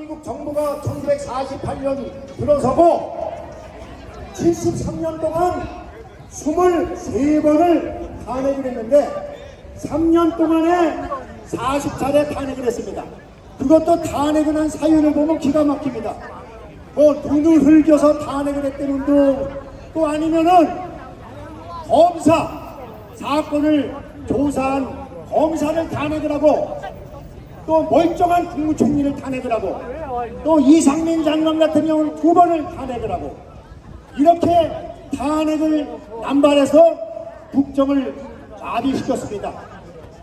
대한민국 정부가 1948년 들어서고 73년 동안 23번을 탄핵을 했는데 3년 동안에 40차례 탄핵을 했습니다. 그것도 탄핵을 한 사유를 보면 기가 막힙니다. 뭐 눈을 흘겨서 탄핵을 했다는 둥, 또 아니면은 검사, 사건을 조사한 검사를 탄핵을 하고, 또 멀쩡한 국무총리를 탄핵을 하고, 또 이상민 장관 같은 경우는 2번을 탄핵을 하고, 이렇게 탄핵을 남발해서 국정을 마비시켰습니다.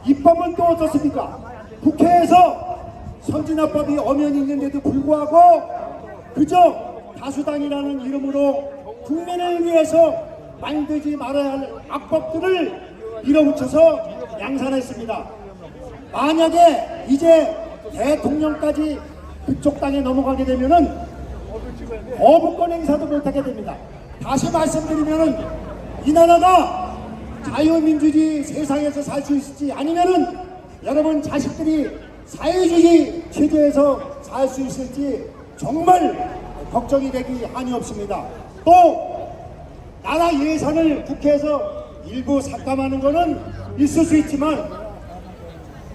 입법은 또 어떻습니까? 국회에서 선진화법이 엄연히 있는데도 불구하고 그저 다수당이라는 이름으로 국민을 위해서 만들지 말아야 할 악법들을 밀어붙여서 양산했습니다. 만약에 이제 대통령까지 그쪽 땅에 넘어가게 되면은 거부권 행사도 못하게 됩니다. 다시 말씀드리면은 이 나라가 자유민주주의 세상에서 살 수 있을지, 아니면은 여러분 자식들이 사회주의 체제에서 살 수 있을지 정말 걱정이 되기 한이 없습니다. 또 나라 예산을 국회에서 일부 삭감하는 것은 있을 수 있지만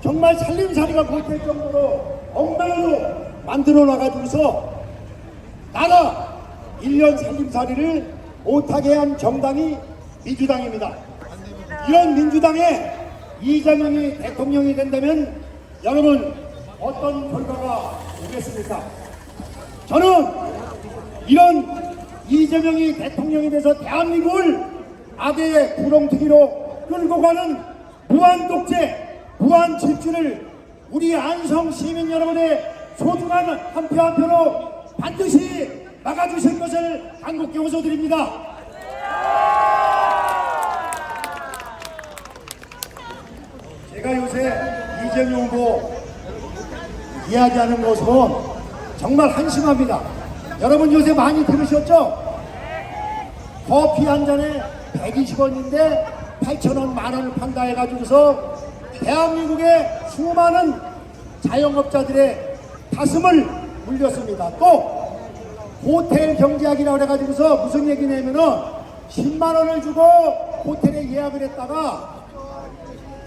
정말 살림살이가 못할 정도로 엉망으로 만들어 놔가지고서 나라 1년 살림살이를 못하게 한 정당이 민주당입니다. 이런 민주당에 이재명이 대통령이 된다면 여러분 어떤 결과가 오겠습니까? 저는 이런 이재명이 대통령이 돼서 대한민국을 악의 구렁텅이로 끌고 가는 무한 독재, 무한 집주를 우리 안성 시민 여러분의 소중한 한 표 한 표로 반드시 막아주실 것을 간곡히 호소드립니다. 제가 요새 이재명 후보 이야기하는 모습은 정말 한심합니다. 여러분 요새 많이 들으셨죠? 커피 한 잔에 120원인데 8,000원, 만원을 판다 해가지고서 대한민국의 수많은 자영업자들의 가슴을 울렸습니다. 또 호텔 경제학이라고 해가지고서 무슨 얘기냐면은 10만원을 주고 호텔에 예약을 했다가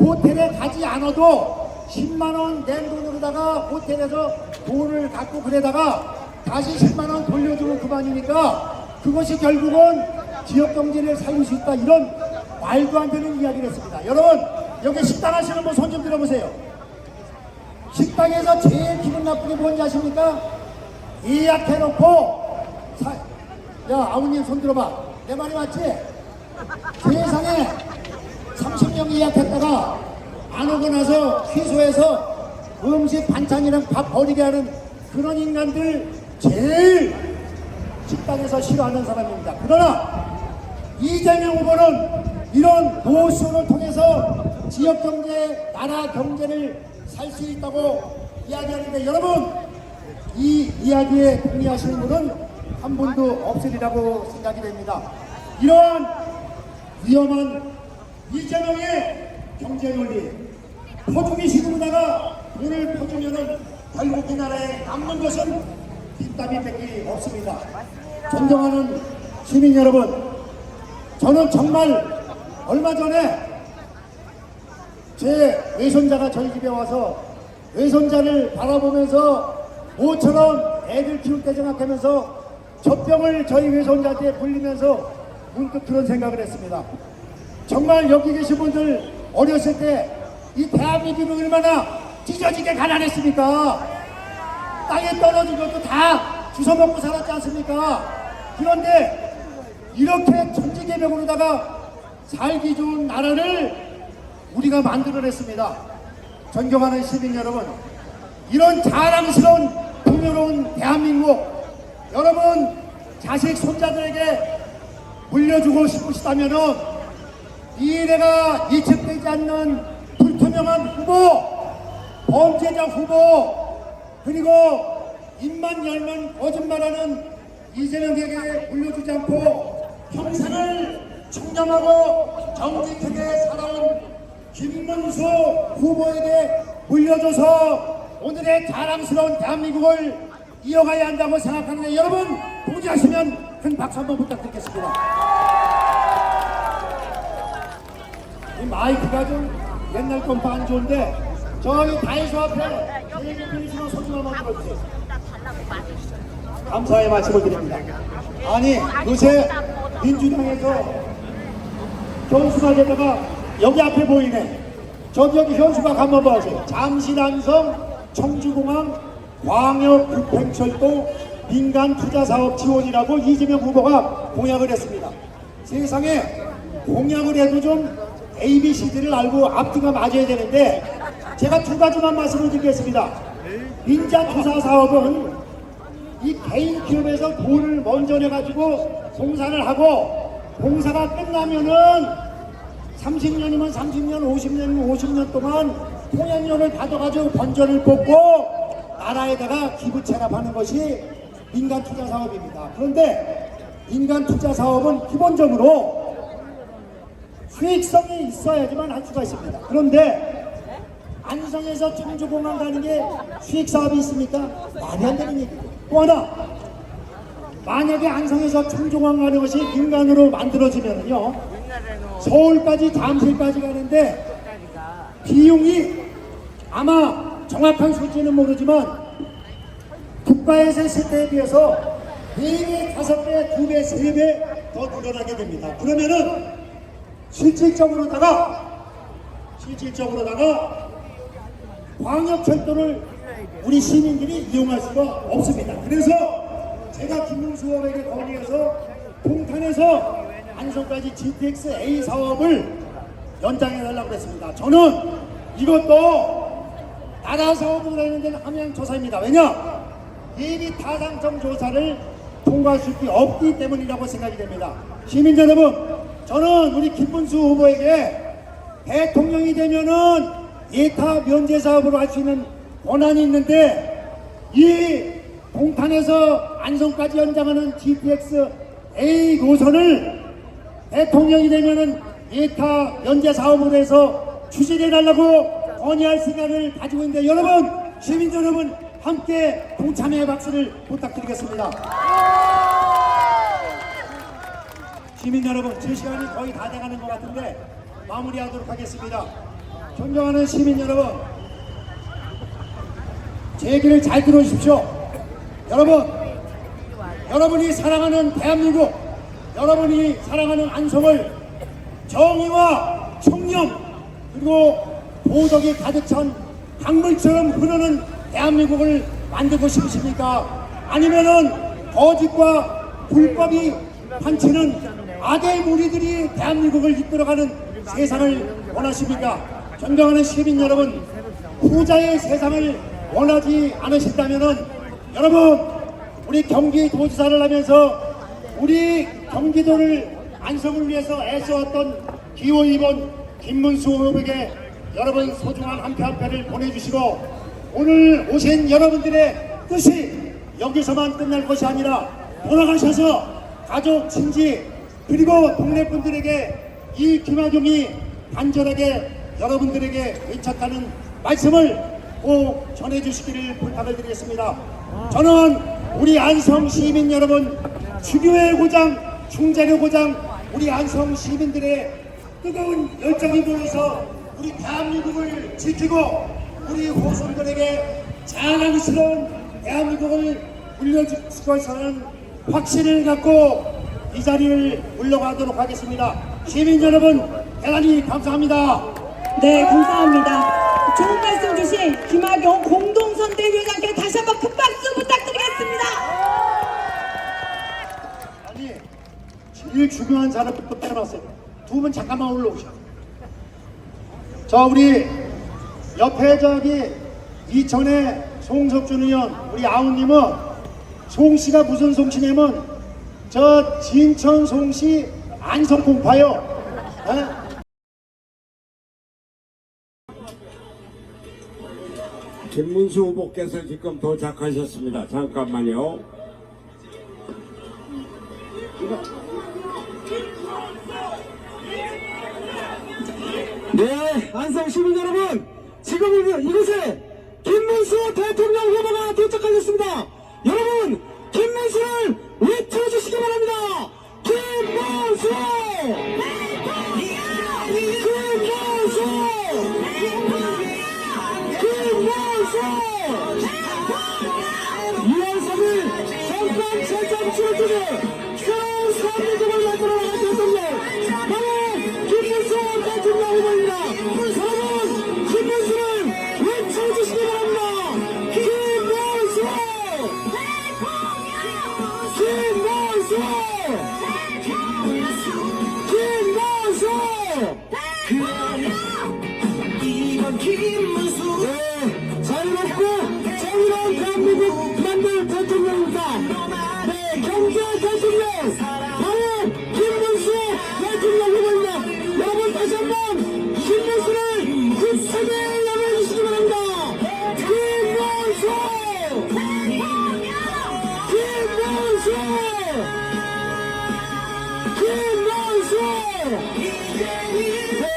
호텔에 가지 않아도 10만원 낸 돈으로다가 호텔에서 돈을 갖고 그래다가 다시 10만원 돌려주고 그만이니까 그것이 결국은 지역경제를 살릴 수 있다, 이런 말도 안 되는 이야기를 했습니다. 여러분 여기 식당 하시는 분 손 좀 들어보세요. 식당에서 제일 기분 나쁘게 뭔지 아십니까? 예약해놓고 야 아우님 손 들어봐, 내 말이 맞지? 세상에 30명 예약했다가 안 오고 나서 취소해서 음식 반찬이랑 밥 버리게 하는 그런 인간들 제일 식당에서 싫어하는 사람입니다. 그러나 이재명 후보는 이런 노쇼를 통해서 지역경제, 나라 경제를 살 수 있다고 이야기하는데 여러분 이 이야기에 동의하시는 분은 한 분도 없으리라고 생각이 됩니다. 이러한 위험한 이재명의 경제 논리, 퍼주기 식으로다가 돈을 퍼주면은 결국 이 나라에 남는 것은 뒷담이밖에 없습니다. 존경하는 시민 여러분, 저는 정말 얼마 전에 제 외손자가 저희 집에 와서 외손자를 바라보면서 모처럼 애들 키울 때 생각하면서 젖병을 저희 외손자한테 불리면서 문득 그런 생각을 했습니다. 정말 여기 계신 분들 어렸을 때 이 대한민국이 얼마나 찢어지게 가난했습니까? 땅에 떨어진 것도 다 주워먹고 살았지 않습니까? 그런데 이렇게 천지개벽으로다가 살기 좋은 나라를 우리가 만들어냈습니다. 존경하는 시민 여러분, 이런 자랑스러운 풍요로운 대한민국 여러분 자식 손자들에게 물려주고 싶으시다면은 미래가 예측되지 않는 불투명한 후보, 범죄자 후보, 그리고 입만 열면 거짓말하는 이재명에게 물려주지 않고 평생을 청렴하고 정직하게 살아온 김문수 후보에게 물려줘서 오늘의 자랑스러운 대한민국을 이어가야 한다고 생각하는데 여러분 동의하시면 큰 박수 한번 부탁드리겠습니다. 이 마이크가 좀 옛날 건 안 좋은데 저기 다이소 앞에 저에게 드리시는 소중한 마음 들어주세요. 감사의 말씀을 드립니다. 아니 요새 민주당에서 현수막 에다가 여기 앞에 보이네. 저기 현수막 한번 봐주세요. 잠실안성 청주공항 광역급행철도 민간투자사업 지원이라고 이재명 후보가 공약을 했습니다. 세상에 공약을 해도 좀 ABCD를 알고 앞뒤가 맞아야 되는데 제가 두 가지만 말씀을 드리겠습니다. 민간투자사업은 이 개인 기업에서 돈을 먼저 내가지고 공사를 하고 공사가 끝나면은 30년이면 30년, 50년이면 50년 동안 통행료를 받아가지고 번전을 뽑고 나라에다가 기부 체납하는 것이 민간투자사업입니다. 그런데 민간투자사업은 기본적으로 수익성이 있어야지만 할 수가 있습니다. 그런데 안성에서 청주공항 가는 게 수익사업이 있습니까? 말이 안 되는 얘기고 또 하나 만약에 안성에서 청주공항 가는 것이 민간으로 만들어지면요 서울까지 잠실까지 가는데 비용이 아마 정확한 수치는 모르지만 국가에서 했을 때에 비해서 4배, 5배, 2배, 3배 더 늘어나게 됩니다. 그러면은 실질적으로다가 광역철도를 우리 시민들이 이용할 수가 없습니다. 그래서 제가 김문수 의원에게 건의해서 동탄에서 안성까지 GTX A 사업을 연장해달라고 했습니다. 저는 이것도 나라 사업으로 되는 데는 함양조사입니다. 왜냐? 예비 타당성 조사를 통과할 수 없기 때문이라고 생각이 됩니다. 시민 여러분, 저는 우리 김문수 후보에게 대통령이 되면은 예타 면제 사업으로 할 수 있는 권한이 있는데 이 동탄에서 안성까지 연장하는 GTX A 노선을 대통령이 되면은 예타 면제 사업으로 해서 추진해달라고 건의할 생각을 가지고 있는데 여러분, 시민 여러분 함께 동참의 박수를 부탁드리겠습니다. 시민 여러분, 제 시간이 거의 다 돼가는 것 같은데 마무리하도록 하겠습니다. 존경하는 시민 여러분, 제 얘기를 잘 들어주십시오. 여러분이 사랑하는 대한민국, 여러분이 사랑하는 안성을 정의와 청렴 그리고 도덕이 가득 찬 강물처럼 흐르는 대한민국을 만들고 싶으십니까? 아니면은 거짓과 불법이 판치는 악의 무리들이 대한민국을 이끌어가는 세상을 원하십니까? 존경하는 시민 여러분, 후자의 세상을 원하지 않으신다면은 여러분, 우리 경기도지사를 하면서 우리 경기도를 안성을 위해서 애써왔던 기호 2번 김문수 후보에게 여러분 소중한 한 표 한 표를 보내주시고 오늘 오신 여러분들의 뜻이 여기서만 끝날 것이 아니라 돌아가셔서 가족, 친지 그리고 동네 분들에게 이 김학용이 간절하게 여러분들에게 의착하는 말씀을 꼭 전해주시기를 부탁을 드리겠습니다. 저는 우리 안성 시민 여러분, 주교의 고장, 충자의 고장, 우리 안성 시민들의 뜨거운 열정이 모여서 우리 대한민국을 지키고 우리 후손들에게 자랑스러운 대한민국을 물려줄 것이라는 확신을 갖고 이 자리를 물러가도록 하겠습니다. 시민 여러분, 대단히 감사합니다. 네, 감사합니다. 좋은 말씀 주신 김학용 공동선대위원장께 다시 한번 큰 박수 부탁드리겠습니다. 아니, 제일 중요한 사람부터 빼놨어요. 두 분 잠깐만 올라오셔. 자, 우리 옆에 저기 이천의 송석준 의원, 우리 아우님은 송씨가 무슨 송씨냐면 저 진천 송씨 안성 공파요. 에? 김문수 후보께서 지금 도착하셨습니다. 잠깐만요. 네, 안성 시민 여러분, 지금 이곳에 김문수 대통령 후보가 도착하셨습니다. 여러분 김문수를 외쳐주시기 바랍니다. 김문수! 김문수! 김문수! 2월 3일 정권 재정 출두에 새로운 대한민국을 만들어 나갈 대통령 바로 김문수 대통령 후보입니다. 여러분 김문수를 외쳐주시기 바랍니다. 김문수! 김문수! 김문수! 네, 자유롭고 정의로운 대한민국 만들 대통령입니다. 네, 경제 대통령 바로 김문수 대통령 후보입니다. 여러분 다시 한번 김문수를 굳세게 열어주시기 바랍니다. 김문수! 김문수! 김문수! 네,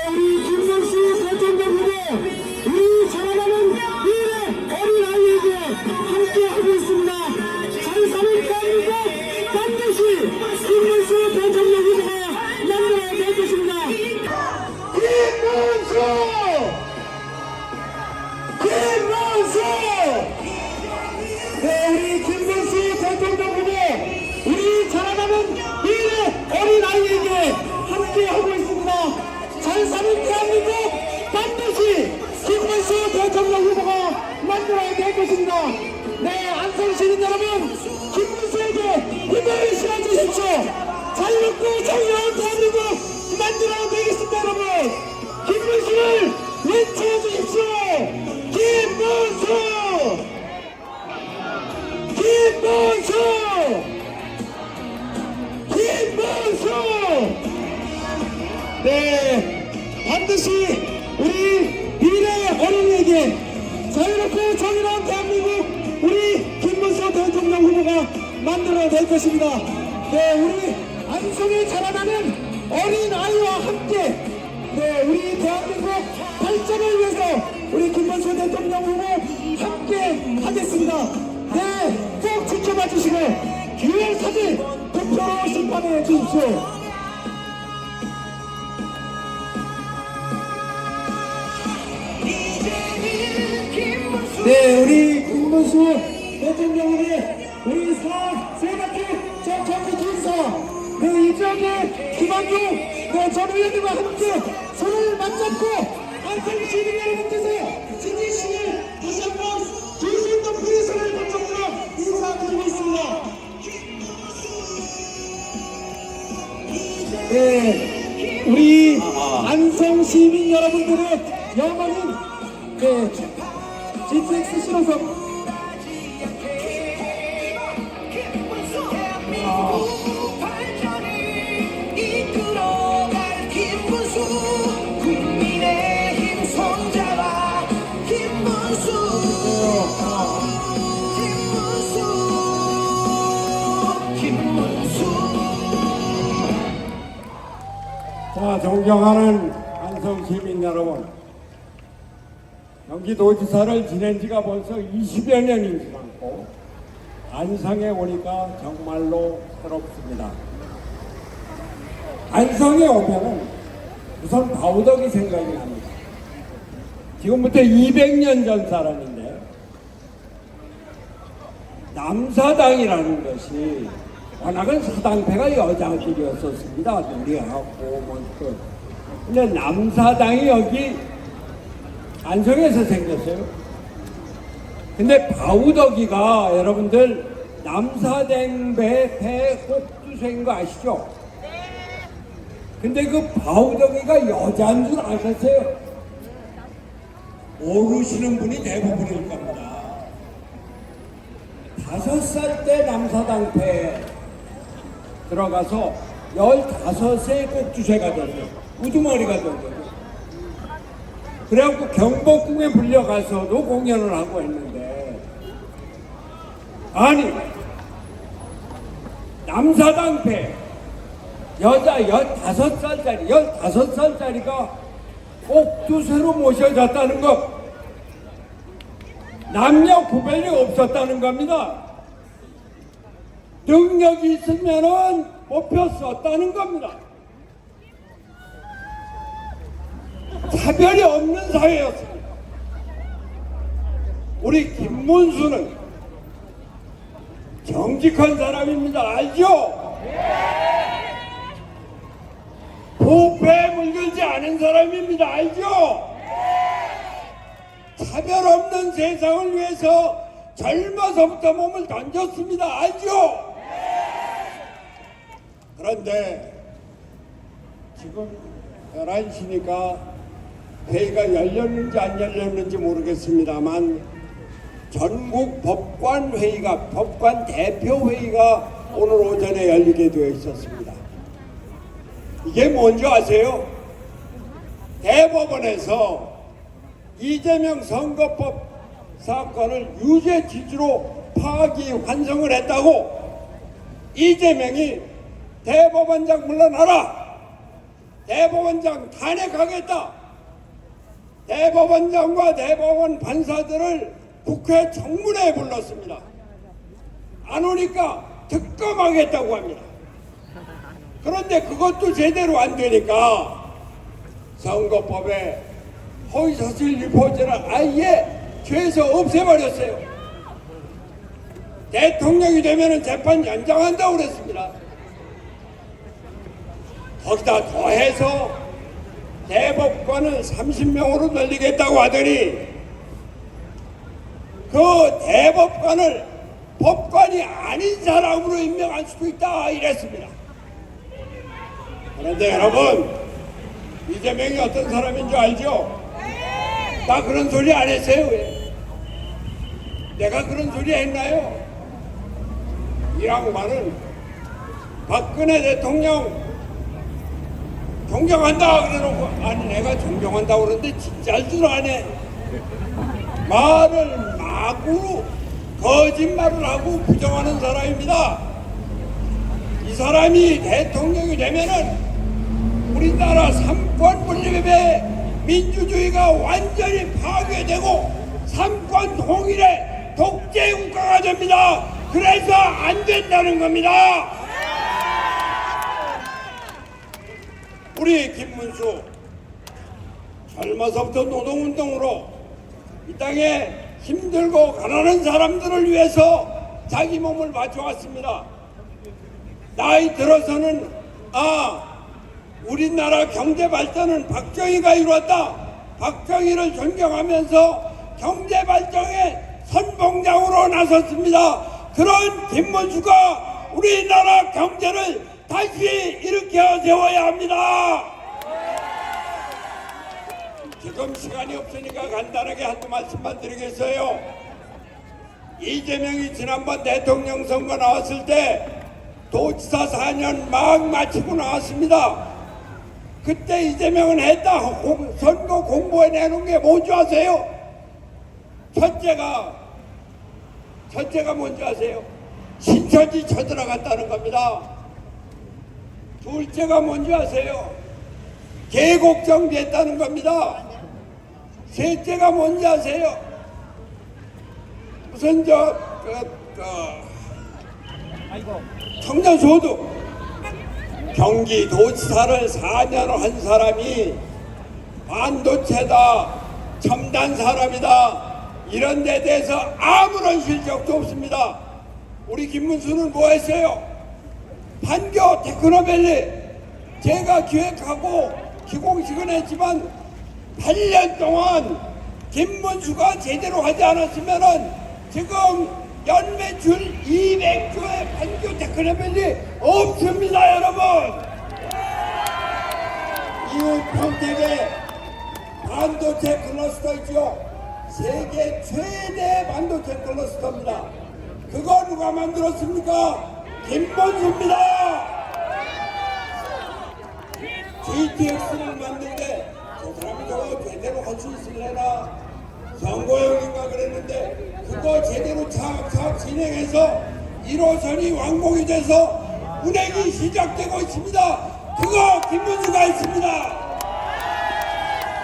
우리 김문수 대통령 후보 우리 자라나는 미래 어린 아이에게 함께하고 있습니다. 잘 사는 대한민국 반드시 김문수 대통령 후보가 만들어야 될 것입니다. 김문수! 김문수! 네, 우리 김문수 대통령 후보 우리 자라나는 미래 어린 아이에게 함께하고 있습니다. 잘 사는 대한민국 반드시 김문수 대통령 후보가 만들어야 될 것입니다. 네, 안성시민 여러분 김문수에게 힘을 실어주십시오. 자유롭고 정의로운 대한민국 만들어야 되겠습니다. 여러분 김문수를 외쳐주십시오. 김문수! 김문수! 김문수! 네, 반드시 우리 미래의 어린이에게 자유롭고 정의로운 대한민국 우리 김문수 대통령 후보가 만들어야 될 것입니다. 네, 우리 안성에 자라나는 어린아이와 함께 네, 우리 대한민국 발전을 위해서 우리 김문수 대통령 후보 함께 하겠습니다. 네, 꼭 지켜봐 주시고 6월 3일 투표로 심판해 주십시오. 네, 우리 김문수 대통령에게 우리 세바퀴 정청기 기사 네, 이정희 김한규 네, 전 의원님과 함께 손을 맞잡고 안성 시민 여러분께서 지지시를 다시 한번 두 손 높이 손을 번쩍들어 인사드리고 있습니다. 네, 우리 안성 시민 여러분들의 영원히 네, GTX 실어서 국민의힘 손잡아 김문수 자, 존경하는 안성 시민 여러분, 경기도지사를 지낸 지가 벌써 20여 년이 지났고 안성에 오니까 정말로 새롭습니다. 안성에 오면은 우선 바우덕이 생각이 납니다. 지금부터 200년 전 사람인데 남사당이라는 것이 워낙은 사당패가 여자들이었었습니다. 누리하고 뭐그 근데 남사당이 여기 안성에서 생겼어요. 근데 바우덕이가 여러분들 남사당배 꼭두새인 거 아시죠? 근데 그 바우덕이가 여자인 줄 아셨어요? 모르시는 분이 대부분일 겁니다. 5살 때 남사당패에 들어가서 15세 꼭두새가 됐어요. 우두머리가 된 거죠. 그래갖고 경복궁에 불려가서도 공연을 하고 했는데, 아니 남사당패 여자 15살짜리가 꼭두새로 모셔졌다는 것, 남녀 구별이 없었다는 겁니다. 능력이 있으면은 뽑혀 썼다는 겁니다. 차별이 없는 사회였습니다. 우리 김문수는 정직한 사람입니다. 알죠? 부패에 물들지 않은 사람입니다. 알죠? 차별 없는 세상을 위해서 젊어서부터 몸을 던졌습니다. 알죠? 그런데 지금 11시니까 회의가 열렸는지 안 열렸는지 모르겠습니다만 전국 법관회의가, 법관 대표회의가 오늘 오전에 열리게 되어 있었습니다. 이게 뭔지 아세요? 대법원에서 이재명 선거법 사건을 유죄 취지로 파기환송을 했다고 이재명이 대법원장 물러나라! 대법원장 탄핵하겠다! 대법원장과 대법원 판사들을 국회 청문회에 불렀습니다. 안 오니까 특검하겠다고 합니다. 그런데 그것도 제대로 안 되니까 선거법에 허위사실 유포죄를 아예 죄에서 없애버렸어요. 대통령이 되면 재판 연장한다고 그랬습니다. 거기다 더해서 대법관을 30명으로 늘리겠다고 하더니 그 대법관을 법관이 아닌 사람으로 임명할 수도 있다 이랬습니다. 그런데 여러분, 이재명이 어떤 사람인 줄 알죠? 나 그런 소리 안 했어요. 왜? 내가 그런 소리 했나요? 이 양반은 박근혜 대통령 존경한다 그래놓고, 아니 내가 존경한다 그러는데 진짜일 줄 아네. 말을 마구 거짓말을 하고 부정하는 사람입니다. 이 사람이 대통령이 되면은 우리나라 삼권 분립의 민주주의가 완전히 파괴되고 삼권 통일의 독재 국가가 됩니다. 그래서 안 된다는 겁니다. 우리 김문수 젊어서부터 노동운동으로 이 땅에 힘들고 가난한 사람들을 위해서 자기 몸을 바쳐왔습니다. 나이 들어서는 우리나라 경제 발전은 박정희가 이루었다. 박정희를 존경하면서 경제 발전의 선봉장으로 나섰습니다. 그런 김문수가 우리나라 경제를 다시 일으켜 세워야 합니다. 지금 시간이 없으니까 간단하게 한두 말씀만 드리겠어요. 이재명이 지난번 대통령 선거 나왔을 때 도지사 4년 막 마치고 나왔습니다. 그때 이재명은 했다. 선거 공보에 내놓은 게 뭔지 아세요? 첫째가 뭔지 아세요? 신천지 쳐들어갔다는 겁니다. 둘째가 뭔지 아세요? 계곡 정비했다는 겁니다. 셋째가 뭔지 아세요? 무슨 청년소득. 경기도지사를 4년 한 사람이 반도체다, 첨단 사람이다, 이런 데 대해서 아무런 실적도 없습니다. 우리 김문수는 뭐 했어요? 판교 테크노밸리 제가 기획하고 기공식은 했지만 8년 동안 김문수가 제대로 하지 않았으면은 지금 연매출 200조의 판교 테크노밸리 없습니다, 여러분. 이웃 평택에 반도체 클러스터 있죠. 세계 최대 반도체 클러스터입니다. 그거 누가 만들었습니까? 김문수입니다. GTX를 만드는데 저 사람이 저거 제대로 할 수 있을래나? 정고영인가 그랬는데 그거 제대로 차곡차곡 진행해서 1호선이 완공이 돼서 운행이 시작되고 있습니다. 그거 김문수가 있습니다.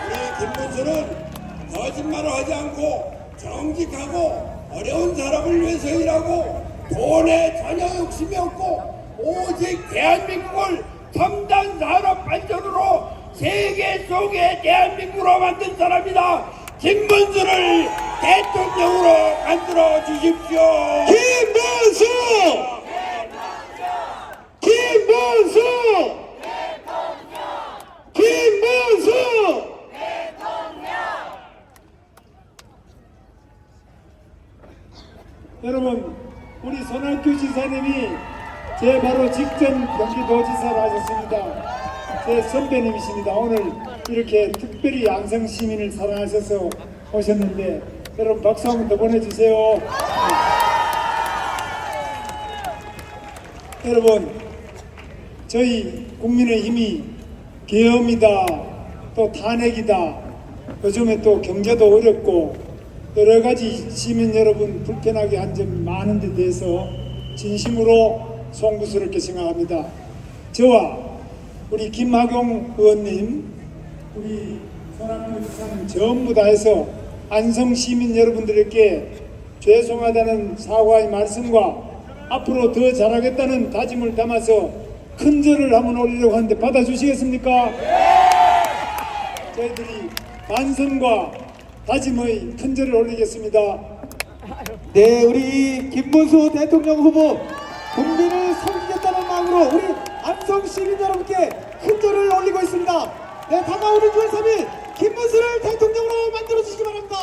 우리 김문수는 거짓말을 하지 않고 정직하고 어려운 사람을 위해서 일하고 돈에 전혀 욕심이 없고 오직 대한민국을 첨단 산업 발전으로 세계 속의 대한민국으로 만든 사람이다. 김문수를 대통령으로 만들어 주십시오. 김문수! 김문수! 김문수! 여러분, 우리 손학규 지사님이 제 바로 직전 경기도지사를 하셨습니다. 제 선배님이십니다. 오늘 이렇게 특별히 양성 시민을 사랑하셔서 오셨는데 여러분 박수 한번 더 보내주세요. 여러분, 저희 국민의힘이 계엄이다, 또 탄핵이다, 요즘에 또 경제도 어렵고 여러 가지 시민 여러분 불편하게 한 점이 많은 데 대해서 진심으로 송구스럽게 생각합니다. 저와 우리 김학용 의원님, 우리 손학규 지사님 전부 다 해서 안성 시민 여러분들에게 죄송하다는 사과의 말씀과 앞으로 더 잘하겠다는 다짐을 담아서 큰 절을 한번 올리려고 하는데 받아주시겠습니까? 저희들이 반성과 다짐의 큰 절을 올리겠습니다. 네, 우리 김문수 대통령 후보 국민을 섬기겠다는 마음으로 우리 안성 시민 여러분께 큰 절을 올리고 있습니다. 네, 다가오는 6월 3일 김문수를 대통령으로 만들어 주시기 바랍니다.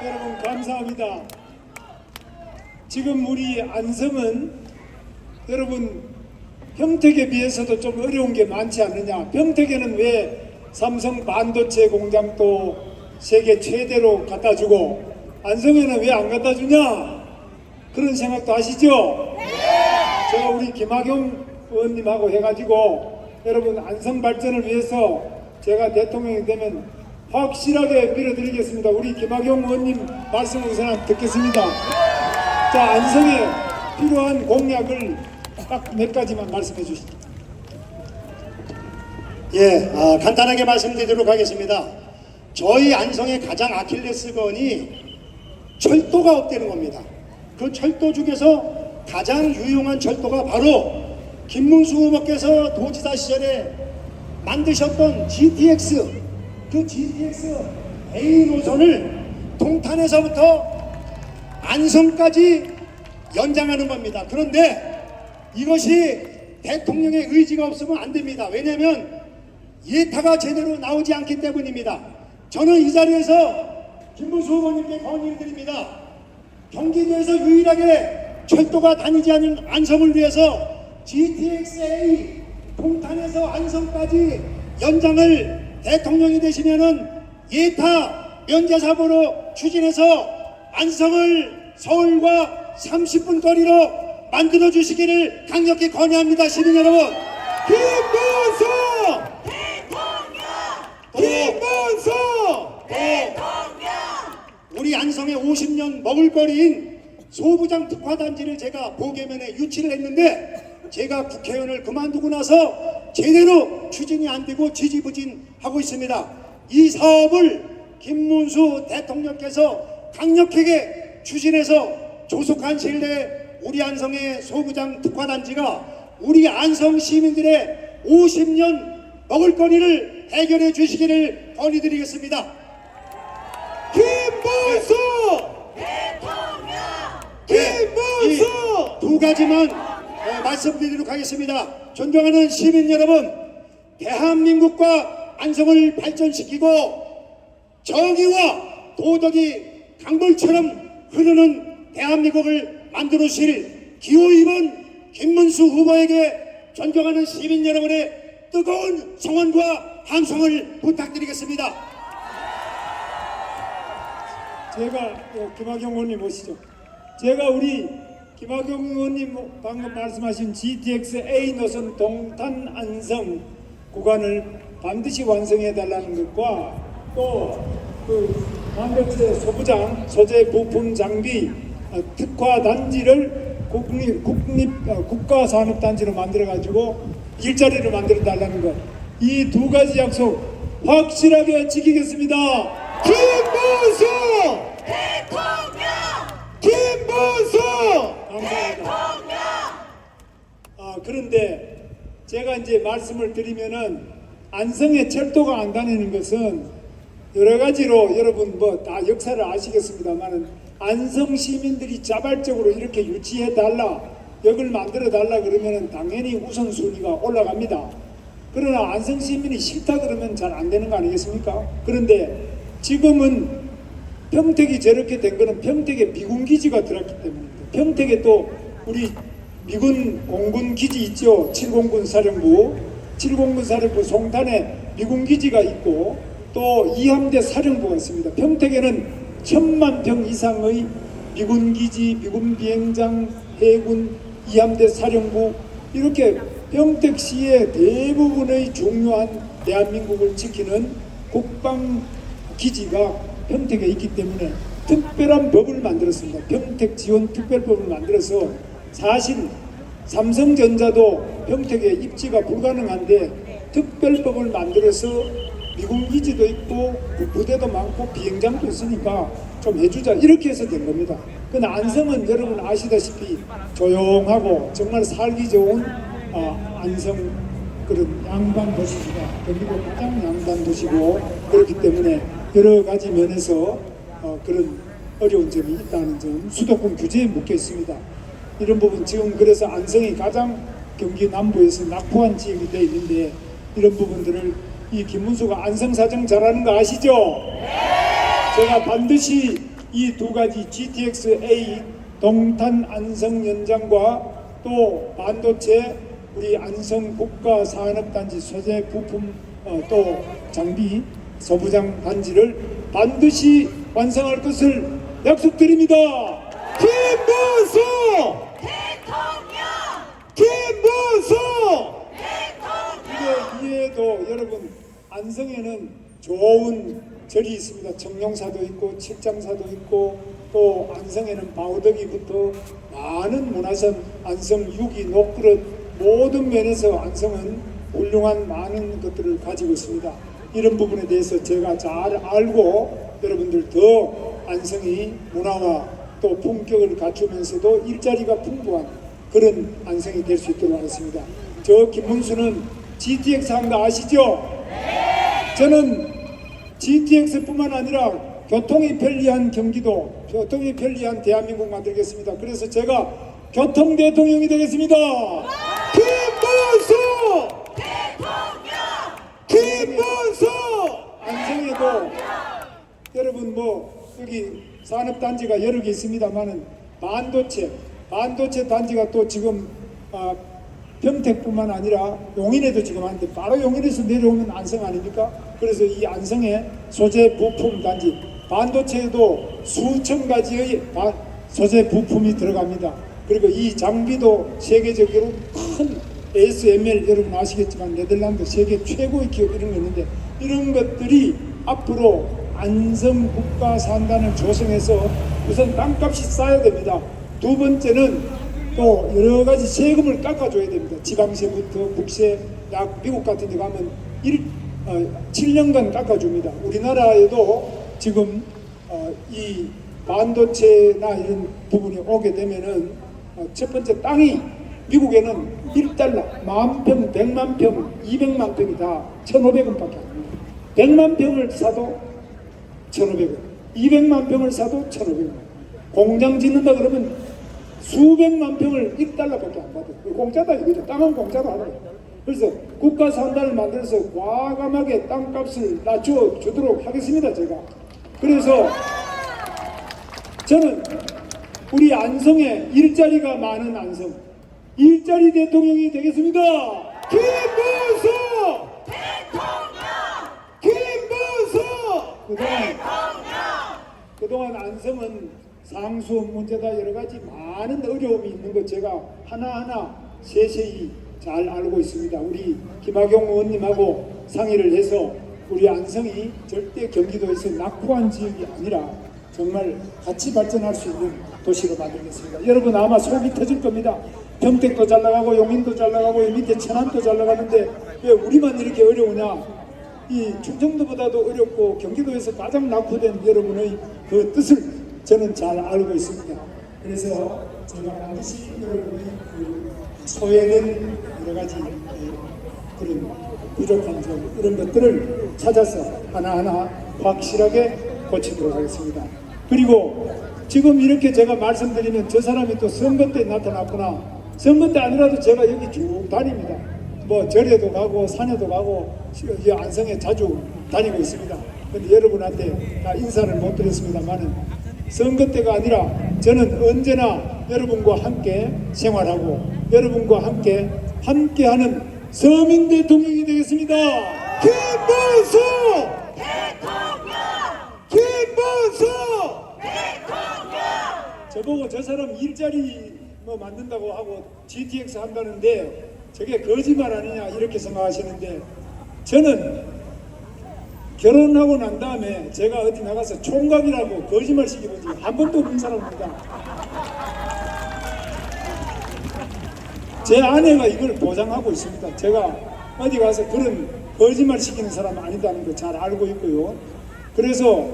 여러분 감사합니다. 지금 우리 안성은 여러분 평택에 비해서도 좀 어려운 게 많지 않느냐. 평택에는 왜 삼성 반도체 공장도 세계 최대로 갖다 주고 안성에는 왜 안 갖다 주냐? 그런 생각도 하시죠? 제가 우리 김학용 의원님하고 해가지고 여러분 안성 발전을 위해서 제가 대통령이 되면 확실하게 밀어드리겠습니다. 우리 김학용 의원님 말씀을 우선 듣겠습니다. 자, 안성에 필요한 공약을 딱 몇 가지만 말씀해 주시죠. 예, 간단하게 말씀드리도록 하겠습니다. 저희 안성의 가장 아킬레스건이 철도가 없다는 겁니다. 그 철도 중에서 가장 유용한 철도가 바로 김문수 후보께서 도지사 시절에 만드셨던 GTX, 그 GTX A 노선을 동탄에서부터 안성까지 연장하는 겁니다. 그런데 이것이 대통령의 의지가 없으면 안 됩니다. 왜냐하면 예타가 제대로 나오지 않기 때문입니다. 저는 이 자리에서 김문수 후보님께 건의를 드립니다. 경기도에서 유일하게 철도가 다니지 않는 안성을 위해서 GTX-A 동탄에서 안성까지 연장을 대통령이 되시면은 예타 면제 사업으로 추진해서 안성을 서울과 30분 거리로 만들어 주시기를 강력히 건의합니다. 시민 여러분. 김문수! 김문수! 우리 안성의 50년 먹을거리인 소부장 특화단지를 제가 보계면에 유치를 했는데 제가 국회의원을 그만두고 나서 제대로 추진이 안 되고 지지부진하고 있습니다. 이 사업을 김문수 대통령께서 강력하게 추진해서 조속한 시일 내에 우리 안성의 소부장 특화단지가 우리 안성 시민들의 50년 먹을거리를 해결해 주시기를 건의드리겠습니다. 김문수! 김문수! 이 두 가지만 말씀드리도록 하겠습니다. 존경하는 시민 여러분, 대한민국과 안성을 발전시키고 정의와 도덕이 강물처럼 흐르는 대한민국을 만들어 주실 기호임원 김문수 후보에게 존경하는 시민 여러분의 뜨거운 성원과 함성을 부탁드리겠습니다. 제가 김학용 의원님 오시죠. 제가 우리 김학용 의원님 방금 말씀하신 GTX-A 노선 동탄 안성 구간을 반드시 완성해 달라는 것과 또 그 반도체 소부장 소재 부품 장비 특화 단지를 국가산업단지로 만들어 가지고 일자리를 만들어 달라는 것, 이 두 가지 약속 확실하게 지키겠습니다. 김문수! 김문수! 감사합니다. 그런데 제가 이제 말씀을 드리면은 안성에 철도가 안 다니는 것은 여러 가지로 여러분 뭐 다 역사를 아시겠습니다만은 안성 시민들이 자발적으로 이렇게 유치해 달라, 역을 만들어 달라 그러면은 당연히 우선순위가 올라갑니다. 그러나 안성 시민이 싫다 그러면 잘 안 되는 거 아니겠습니까? 그런데 지금은 평택이 저렇게 된 거는 평택에 미군 기지가 들어왔기 때문입니다. 평택에 또 우리 미군 공군 기지 있죠. 7공군 사령부, 7공군 사령부 송탄에 미군 기지가 있고 또 이함대 사령부가 있습니다. 평택에는 1000만 평 이상의 미군 기지, 미군 비행장, 해군, 이함대 사령부, 이렇게 평택시의 대부분의 중요한 대한민국을 지키는 국방 기지가 평택에 있기 때문에 특별한 법을 만들었습니다. 평택 지원 특별법을 만들어서 사실 삼성전자도 평택에 입지가 불가능한데 특별법을 만들어서 미군 기지도 있고 부대도 많고 비행장도 있으니까 좀 해주자, 이렇게 해서 된 겁니다. 근데 안성은 여러분 아시다시피 조용하고 정말 살기 좋은 안성 그런 양반 도시가 경기도 가장 양반 도시고 그렇기 때문에 여러 가지 면에서 그런 어려운 점이 있다는 점, 수도권 규제에 묶여 있습니다. 이런 부분 지금 그래서 안성이 가장 경기 남부에서 낙후한 지역이 되어 있는데 이런 부분들을 이 김문수가 안성사정 잘하는 거 아시죠? 제가 반드시 이 두 가지 GTX-A 동탄 안성 연장과 또 반도체 우리 안성 국가산업단지 소재 부품 또 장비 소부장 단지를 반드시 완성할 것을 약속드립니다. 김문수 대통령! 김문수 대통령! 이외에도 여러분 안성에는 좋은 절이 있습니다. 청룡사도 있고 칠장사도 있고 또 안성에는 바우더기부터 많은 문화선, 안성 유기, 녹그릇 모든 면에서 안성은 훌륭한 많은 것들을 가지고 있습니다. 이런 부분에 대해서 제가 잘 알고 여러분들 더 안성이 문화와 또 품격을 갖추면서도 일자리가 풍부한 그런 안성이 될 수 있도록 하겠습니다. 저 김문수는 GTX 한 거 아시죠? 저는 GTX뿐만 아니라 교통이 편리한 경기도, 교통이 편리한 대한민국 만들겠습니다. 그래서 제가 교통 대통령이 되겠습니다. 김문수! 대통령! 김문수! 안성에도 여러분 뭐 여기 산업단지가 여러 개 있습니다만은 반도체 단지가 또 지금 평택뿐만 아니라 용인에도 지금 하는데 바로 용인에서 내려오면 안성 아닙니까? 그래서 이 안성에 소재 부품 단지 반도체에도 수천 가지의 소재 부품이 들어갑니다. 그리고 이 장비도 세계적으로 큰 ASML 여러분 아시겠지만 네덜란드 세계 최고의 기업 이런 거 있는데 이런 것들이 앞으로 안성 국가산단을 조성해서 우선 땅값이 싸야 됩니다. 두 번째는 또 여러 가지 세금을 깎아줘야 됩니다. 지방세부터 국세, 약 미국 같은 데 가면 7년간 깎아줍니다. 우리나라에도 지금 이 반도체나 이런 부분이 오게 되면은 첫 번째 땅이 미국에는 1달러, 10,000평, 100만 평, 200만 평이 다 1,500원밖에 안 됩니다. 100만 평을 사도 1,500원, 200만 평을 사도 1,500원. 공장 짓는다 그러면 수백만 평을 1달러밖에 안 받아요. 공짜다 이거죠. 땅은 공짜로 하는 거예요. 그래서 국가산단을 만들어서 과감하게 땅값을 낮춰주도록 하겠습니다. 제가. 그래서 저는 우리 안성에 일자리가 많은 안성, 일자리 대통령이 되겠습니다. 김문수! 대통령! 김문수! 그동안 안성은 상수원 문제다 여러 가지 많은 어려움이 있는 것 제가 하나하나 세세히 잘 알고 있습니다. 우리 김학용 의원님하고 상의를 해서 우리 안성이 절대 경기도에서 낙후한 지역이 아니라 정말 같이 발전할 수 있는 도시로 만들겠습니다. 여러분 아마 속이 터질 겁니다. 평택도 잘 나가고 용인도 잘 나가고 밑에 천안도 잘 나가는데 왜 우리만 이렇게 어려우냐. 이 충청도보다도 어렵고 경기도에서 가장 낙후된 여러분의 그 뜻을 저는 잘 알고 있습니다. 그래서 제가 반드시 여러분의 소외된 여러 가지 그런 부족한 점 이런 것들을 찾아서 하나하나 확실하게 고치도록 하겠습니다. 그리고 지금 이렇게 제가 말씀드리면 저 사람이 또 선거 때 나타났구나. 선거 때 아니라도 제가 여기 쭉 다닙니다. 뭐 절에도 가고 산에도 가고 여기 안성에 자주 다니고 있습니다. 근데 여러분한테 다 인사를 못 드렸습니다만은 선거 때가 아니라 저는 언제나 여러분과 함께 생활하고 여러분과 함께하는 서민 대통령이 되겠습니다. 김문수 대통령! 김문수 대통령! 저보고 저 사람 일자리 뭐 만든다고 하고 GTX 한다는데 저게 거짓말 아니냐 이렇게 생각하시는데 저는 결혼하고 난 다음에 제가 어디 나가서 총각이라고 거짓말 시켜보지 한 번도 없는 사람입니다. 제 아내가 이걸 보장하고 있습니다. 제가 어디 가서 그런 거짓말 시키는 사람 아니다는 거 잘 알고 있고요. 그래서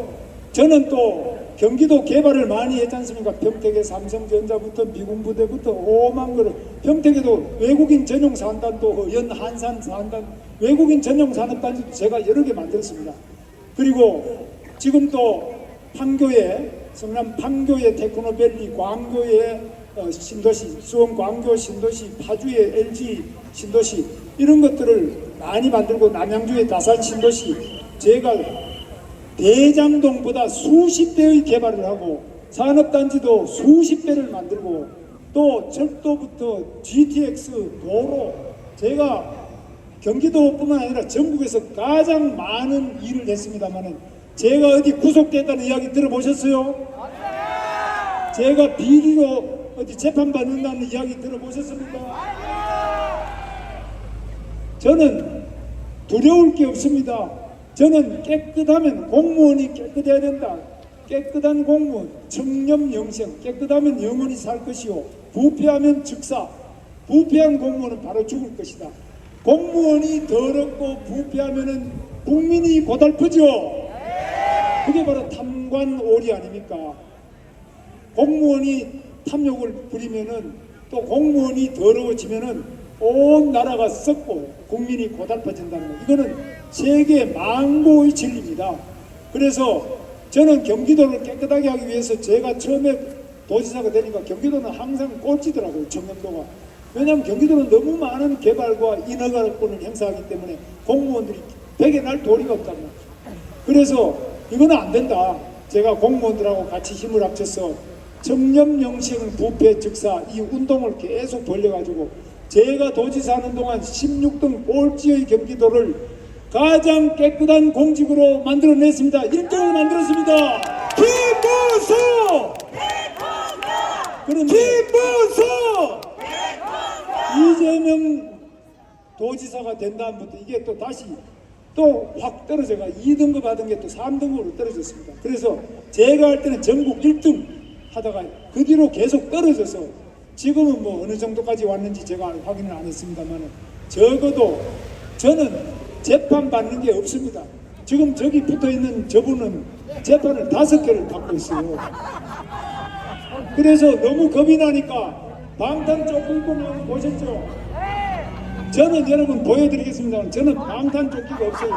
저는 또 경기도 개발을 많이 했지 않습니까? 평택의 삼성전자부터 미군부대부터 오만 거를 평택에도 외국인 전용 산단도 연한산 산단 외국인 전용 산업단지도 제가 여러 개 만들었습니다. 그리고 지금 또 판교에 성남 판교의 테크노밸리 광교의 신도시 수원 광교 신도시 파주의 LG 신도시 이런 것들을 많이 만들고 남양주의 다산 신도시 제가 대장동보다 수십 배의 개발을 하고 산업단지도 수십 배를 만들고 또 철도부터 GTX 도로 제가 경기도뿐만 아니라 전국에서 가장 많은 일을 했습니다만은 제가 어디 구속됐다는 이야기 들어보셨어요? 제가 비리로 어디 재판받는다는 이야기 들어보셨습니까? 저는 두려울 게 없습니다. 저는 깨끗하면 공무원이 깨끗해야 된다. 깨끗한 공무원, 청렴 영생, 깨끗하면 영원히 살 것이요. 부패하면 즉사, 부패한 공무원은 바로 죽을 것이다. 공무원이 더럽고 부패하면은 국민이 고달프죠. 그게 바로 탐관오리 아닙니까? 공무원이 탐욕을 부리면은 또 공무원이 더러워지면은 온 나라가 썩고 국민이 고달퍼진다는 거. 이거는 세계 망고의 진리입니다. 그래서 저는 경기도를 깨끗하게 하기 위해서 제가 처음에 도지사가 되니까 경기도는 항상 꼴찌더라고요. 청렴도가. 왜냐하면 경기도는 너무 많은 개발과 인허가권을 행사하기 때문에 공무원들이 베개 날 도리가 없단 말이에요. 그래서 이거는 안 된다. 제가 공무원들하고 같이 힘을 합쳐서 청렴영생 부패 즉사 이 운동을 계속 벌려가지고 제가 도지사 하는 동안 16등 꼴찌의 경기도를 가장 깨끗한 공직으로 만들어냈습니다. 1등을 만들었습니다. 김문수! 그런데 김문수! 이재명 도지사가 된 다음부터 이게 또 다시 또 확 떨어져가 2등급 하던 게 또 3등급으로 떨어졌습니다. 그래서 제가 할 때는 전국 1등 하다가 그 뒤로 계속 떨어져서 지금은 뭐 어느 정도까지 왔는지 제가 확인을 안 했습니다만 적어도 저는 재판 받는 게 없습니다. 지금 저기 붙어 있는 저분은 재판을 5개를 받고 있어요. 그래서 너무 겁이 나니까 방탄조끼 보셨죠? 저는 여러분 보여드리겠습니다. 저는 방탄조끼가 없어요.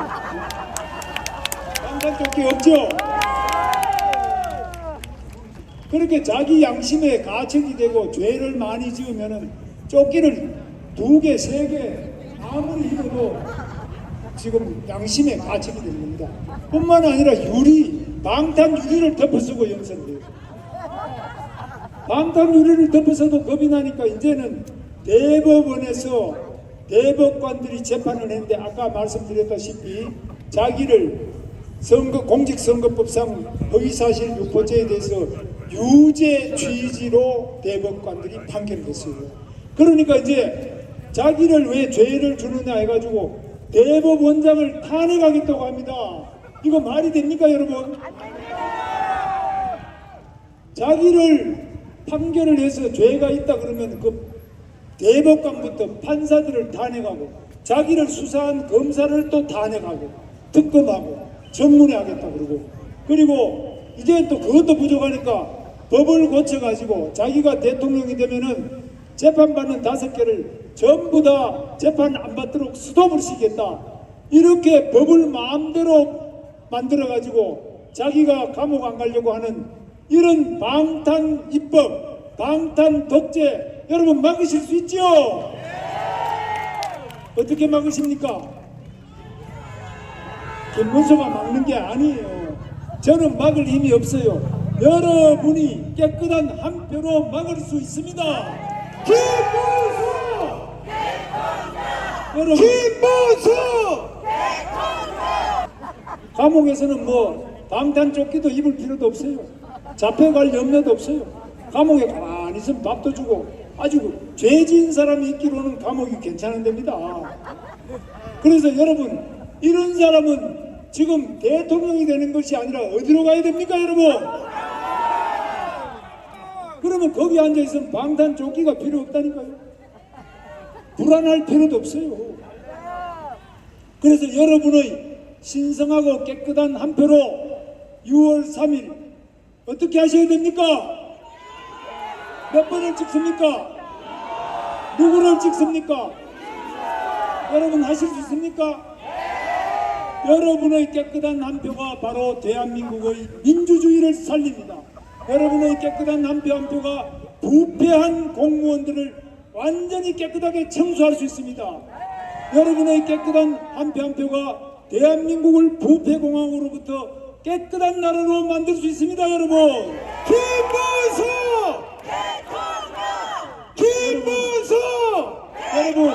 방탄조끼 없죠? 그렇게 자기 양심에 가책이 되고 죄를 많이 지으면은 조끼를 2개, 3개 아무리 입어도 지금 양심에 가책이 되는 겁니다. 뿐만 아니라 방탄 유리를 덮어쓰고 연설을 해요. 방탄 유리를 덮어서도 겁이 나니까 이제는 대법원에서 대법관들이 재판을 했는데 아까 말씀드렸다시피 자기를 공직선거법상 허위사실 유포죄에 대해서 유죄 취지로 대법관들이 판결을 했어요. 그러니까 이제 자기를 왜 죄를 주느냐 해가지고 대법원장을 탄핵하겠다고 합니다. 이거 말이 됩니까 여러분? 자기를 판결을 해서 죄가 있다 그러면 그 대법관부터 판사들을 탄핵하고 자기를 수사한 검사를 또 탄핵하고 특검하고 전문에 하겠다 그러고 그리고 이제 또 그것도 부족하니까 법을 고쳐가지고 자기가 대통령이 되면은 재판받는 5개를 전부 다 재판 안 받도록 스톱을 시켰다. 이렇게 법을 마음대로 만들어가지고 자기가 감옥 안 가려고 하는 이런 방탄 입법, 방탄 독재 여러분 막으실 수 있죠? 어떻게 막으십니까? 김문수가 막는 게 아니에요. 저는 막을 힘이 없어요. 여러분이 깨끗한 한 표로 막을 수 있습니다. 김문수! 여러분, 김문수! 감옥에서는 뭐 방탄조끼도 입을 필요도 없어요. 잡혀갈 염려도 없어요. 감옥에 가만히 있으면 밥도 주고 아주 죄진 사람이 있기로는 감옥이 괜찮은 데입니다. 그래서 여러분, 이런 사람은 지금 대통령이 되는 것이 아니라 어디로 가야 됩니까, 여러분? 그러면 거기 앉아있으면 방탄조끼가 필요 없다니까요. 불안할 필요도 없어요. 그래서 여러분의 신성하고 깨끗한 한 표로 6월 3일 어떻게 하셔야 됩니까? 몇 번을 찍습니까? 누구를 찍습니까? 여러분 하실 수 있습니까? 여러분의 깨끗한 한 표가 바로 대한민국의 민주주의를 살립니다. 여러분의 깨끗한 한 표 한 표가 부패한 공무원들을 완전히 깨끗하게 청소할 수 있습니다. 여러분의 깨끗한 한 표 한 표가 대한민국을 부패공화국으로부터 깨끗한 나라로 만들 수 있습니다. 여러분, 김문수! 김문수! 여러분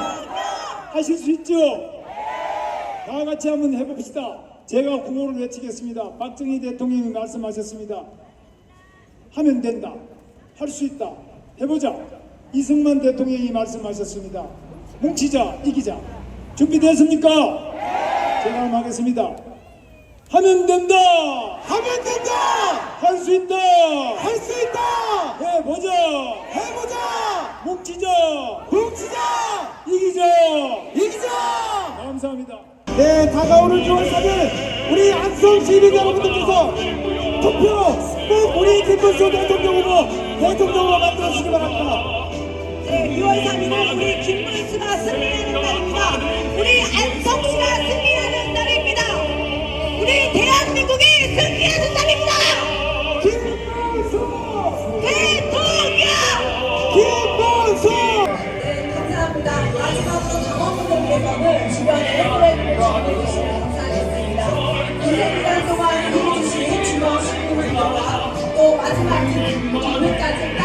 하실 수 있죠? 다 같이 한번 해봅시다. 제가 구호를 외치겠습니다. 박정희 대통령이 말씀하셨습니다. 하면 된다. 할 수 있다. 해보자. 이승만 대통령이 말씀하셨습니다. 뭉치자, 이기자. 준비됐습니까? 제가 한번 하겠습니다. 하면 된다. 하면 된다. 할 수 있다. 할 수 있다. 해보자. 해보자. 뭉치자. 뭉치자. 이기자. 이기자. 감사합니다. 네, 다가오는 6월 3일 우리 안성 시민 여러분들께서 투표 꼭 우리 김문수 대통령 후보 대통령으로 만들어주시기 바랍니다. 네, 6월 3일은 우리 김문수가 승리하는 날입니다. 우리 안성시가 승리하는 날입니다. 우리 대한민국이 승리하는 날입니다. 김문수! 대통령! 김문수! 네, 감사합니다. 마지막으로 당원분들 예방을 주변에 프레임을 준비해주시면 감사하겠습니다. 기생기간 동안 해주신 주변 시민분들과 또 마지막 오늘까지